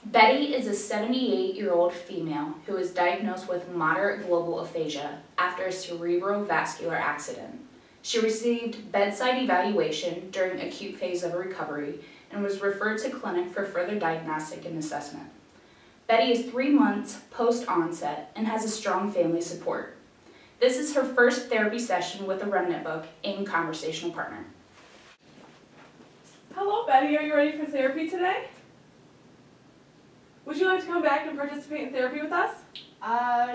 Betty is a 78-year-old female who is diagnosed with moderate global aphasia after a cerebrovascular accident. She received bedside evaluation during acute phase of recovery and was referred to clinic for further diagnostic and assessment. Betty is 3 months post-onset and has a strong family support. This is her first therapy session with the Remnant Book and conversational partner. Hello, Betty. Are you ready for therapy today? Would you like to come back and participate in therapy with us?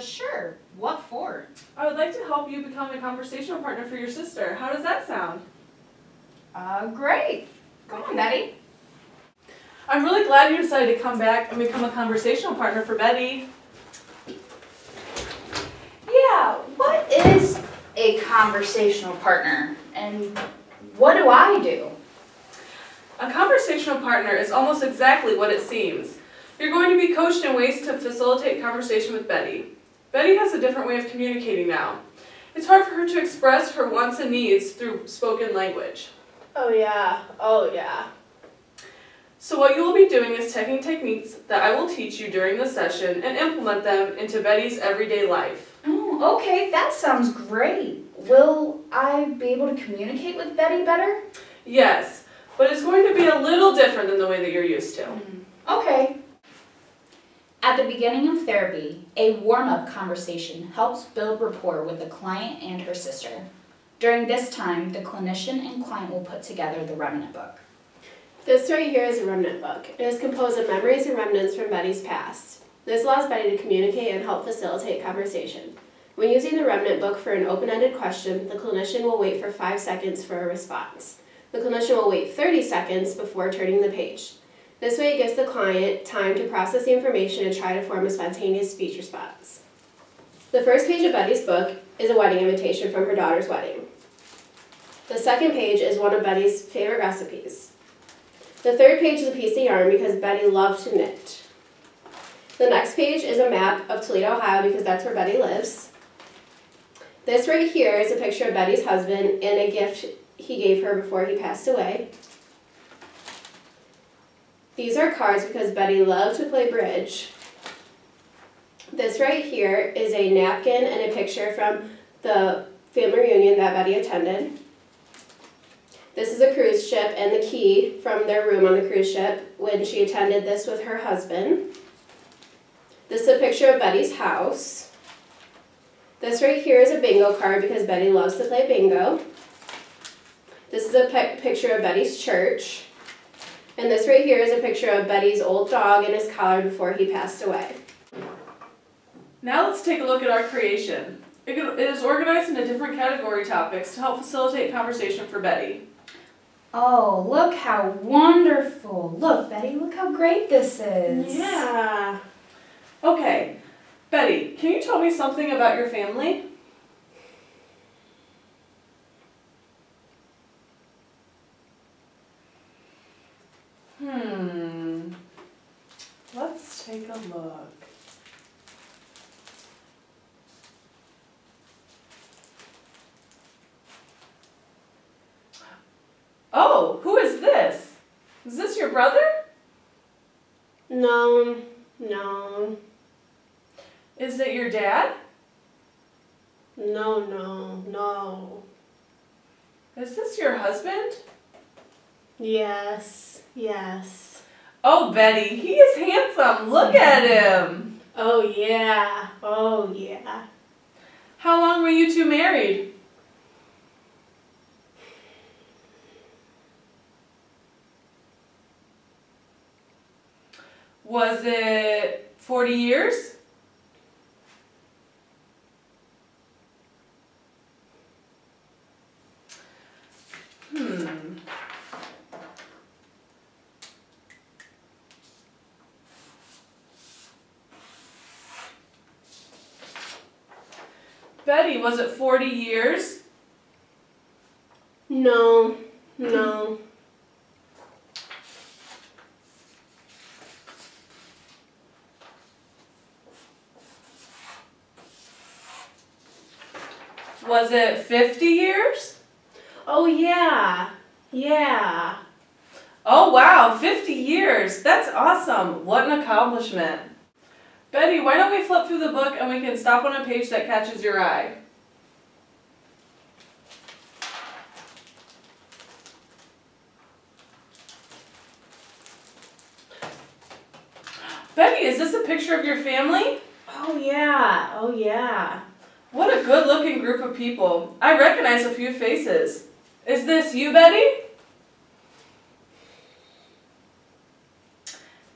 Sure. What for? I would like to help you become a conversational partner for your sister. How does that sound? Great. Come on, Betty. I'm really glad you decided to come back and become a conversational partner for Betty. Yeah, what is a conversational partner and what do I do? A conversational partner is almost exactly what it seems. You're going to be coached in ways to facilitate conversation with Betty. Betty has a different way of communicating now. It's hard for her to express her wants and needs through spoken language. Oh yeah. So what you will be doing is taking techniques that I will teach you during the session and implement them into Betty's everyday life. Oh, okay, that sounds great. Will I be able to communicate with Betty better? Yes, but it's going to be a little different than the way that you're used to. Okay. At the beginning of therapy, a warm-up conversation helps build rapport with the client and her sister. During this time, the clinician and client will put together the Remnant Book. This right here is a Remnant Book. It is composed of memories and remnants from Betty's past. This allows Betty to communicate and help facilitate conversation. When using the Remnant Book for an open-ended question, the clinician will wait for 5 seconds for a response. The clinician will wait 30 seconds before turning the page. This way it gives the client time to process the information and try to form a spontaneous speech response. The first page of Betty's book is a wedding invitation from her daughter's wedding. The second page is one of Betty's favorite recipes. The third page is a piece of yarn because Betty loved to knit. The next page is a map of Toledo, Ohio because that's where Betty lives. This right here is a picture of Betty's husband and a gift he gave her before he passed away. These are cards because Betty loved to play bridge. This right here is a napkin and a picture from the family reunion that Betty attended. This is a cruise ship and the key from their room on the cruise ship when she attended this with her husband. This is a picture of Betty's house. This right here is a bingo card because Betty loves to play bingo. This is a picture of Betty's church. And this right here is a picture of Betty's old dog and his collar before he passed away. Now let's take a look at our creation. It is organized into different category topics to help facilitate conversation for Betty. Oh, look how wonderful. Look, Betty, look how great this is. Yeah. Okay, Betty, can you tell me something about your family? Let's take a look. Oh, who is this? Is this your brother? No. Is it your dad? No. Is this your husband? Yes. Oh, Betty, he is handsome. Look at him. Oh yeah. How long were you two married? Was it 40 years? Betty, was it 40 years? No. Was it 50 years? Oh yeah. Oh wow, 50 years! That's awesome! What an accomplishment! Betty, why don't we flip through the book and we can stop on a page that catches your eye? Betty, is this a picture of your family? Oh yeah. What a good-looking group of people. I recognize a few faces. Is this you, Betty?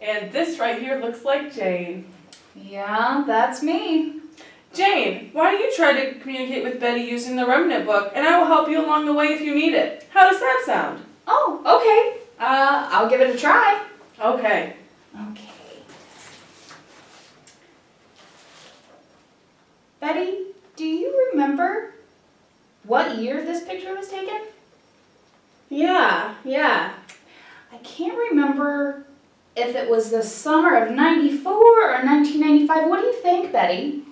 And this right here looks like Jane. Yeah, that's me. Jane, why don't you try to communicate with Betty using the Remnant book, and I will help you along the way if you need it. How does that sound? Oh, okay. I'll give it a try. Okay. Okay. Betty, do you remember what year this picture was taken? Yeah. I can't remember if it was the summer of 94 or 1995. What do you think, Betty?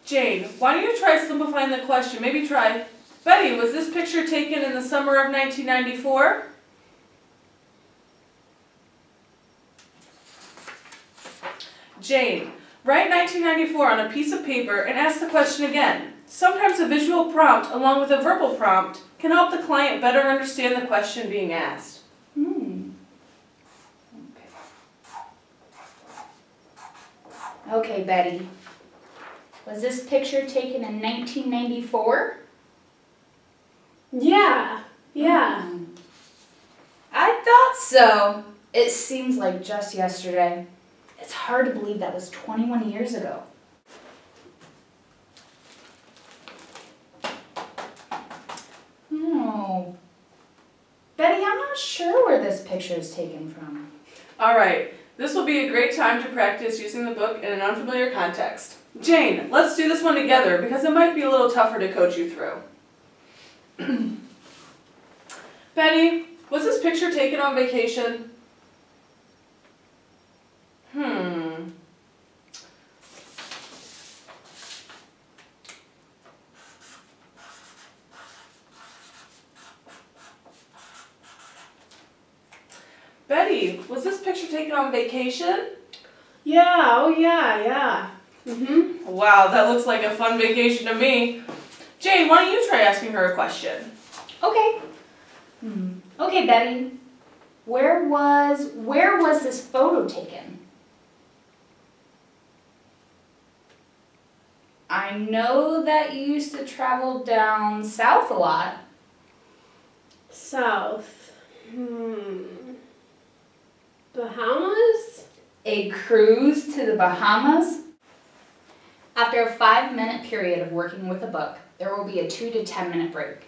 Jane, why don't you try simplifying the question? Maybe try, Betty, was this picture taken in the summer of 1994? Jane, write 1994 on a piece of paper and ask the question again. Sometimes a visual prompt along with a verbal prompt can help the client better understand the question being asked. Okay, Betty. Was this picture taken in 1994? Yeah. I thought so. It seems like just yesterday. It's hard to believe that was 21 years ago. Oh. Betty, I'm not sure where this picture is taken from. All right, this will be a great time to practice using the book in an unfamiliar context. Jane, let's do this one together because it might be a little tougher to coach you through. Betty, was this picture taken on vacation? Betty, was this picture taken on vacation? Yeah. Wow, that looks like a fun vacation to me. Jane, why don't you try asking her a question? Okay. Okay, Betty. Where was this photo taken? I know that you used to travel down south a lot. South. Bahamas? A cruise to the Bahamas? After a 5-minute period of working with a book, there will be a 2 to 10 minute break.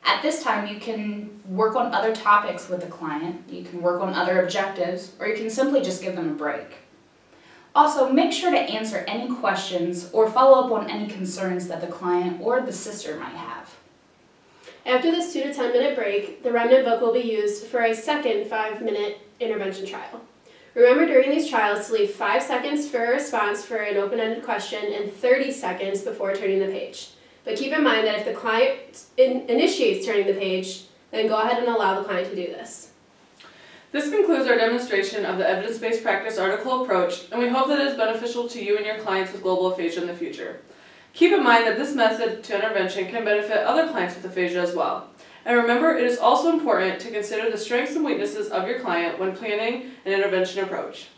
At this time, you can work on other topics with the client, you can work on other objectives, or you can simply just give them a break. Also, make sure to answer any questions or follow up on any concerns that the client or the sister might have. After this 2 to 10 minute break, the Remnant book will be used for a second 5-minute intervention trial. Remember during these trials to leave 5 seconds for a response for an open-ended question and 30 seconds before turning the page. But keep in mind that if the client initiates turning the page, then go ahead and allow the client to do this. This concludes our demonstration of the evidence-based practice article approach, and we hope that it is beneficial to you and your clients with global aphasia in the future. Keep in mind that this method to intervention can benefit other clients with aphasia as well. And remember, it is also important to consider the strengths and weaknesses of your client when planning an intervention approach.